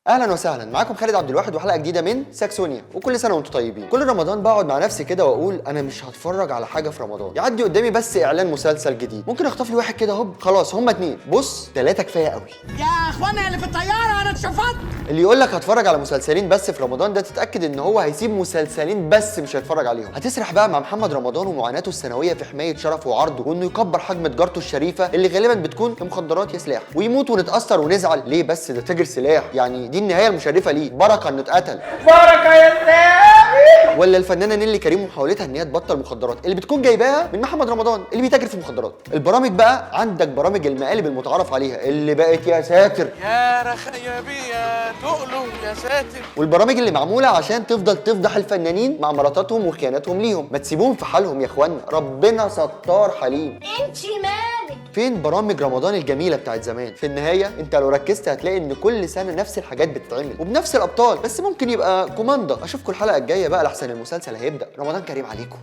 اهلا وسهلا، معاكم خالد عبد الواحد وحلقه جديده من ساكسونيا. وكل سنه وانتم طيبين. كل رمضان بقعد مع نفسي كده واقول انا مش هتفرج على حاجه في رمضان يعدي قدامي بس اعلان مسلسل جديد، ممكن اخطف لي واحد كده هوب خلاص، هما اتنين، بص ثلاثه كفايه قوي. يا اخوانا اللي في الطياره انا اتشفطت. اللي يقول لك هتفرج على مسلسلين بس في رمضان ده تتاكد ان هو هيسيب مسلسلين بس مش هيتفرج عليهم. هتسرح بقى مع محمد رمضان ومعاناته السنويه في حمايه شرفه وعرضه، وانه يكبر حجم تجارته الشريفه اللي غالبا بتكون يا مخدرات يا سلاح، ويموت ونتاثر ونزعل ليه بس ده تاجر سلاح، يعني دي النهايه المشرفه ليه، بركه انه اتقتل. بركه يا سامي. ولا الفنانه نيللي كريم ومحاولتها ان هي تبطل مخدرات اللي بتكون جايباها من محمد رمضان اللي بيتاجر في المخدرات. البرامج بقى عندك برامج المقالب المتعارف عليها اللي بقت يا ساتر يا رخيبي يا تقله يا ساتر، والبرامج اللي معموله عشان تفضل تفضح الفنانين مع مراتاتهم وخياناتهم ليهم. ما تسيبوهم في حالهم يا اخوانا، ربنا ستار حليم. انتي مالك؟ فين برامج رمضان الجميله بتاعت زمان؟ في النهايه انت لو ركزت هتلاقي ان كل سنه نفس الحاجات بتتعمل وبنفس الابطال، بس ممكن يبقى كوماندا. اشوفكم الحلقه الجايه بقى لحسن المسلسل هيبدا. رمضان كريم عليكم.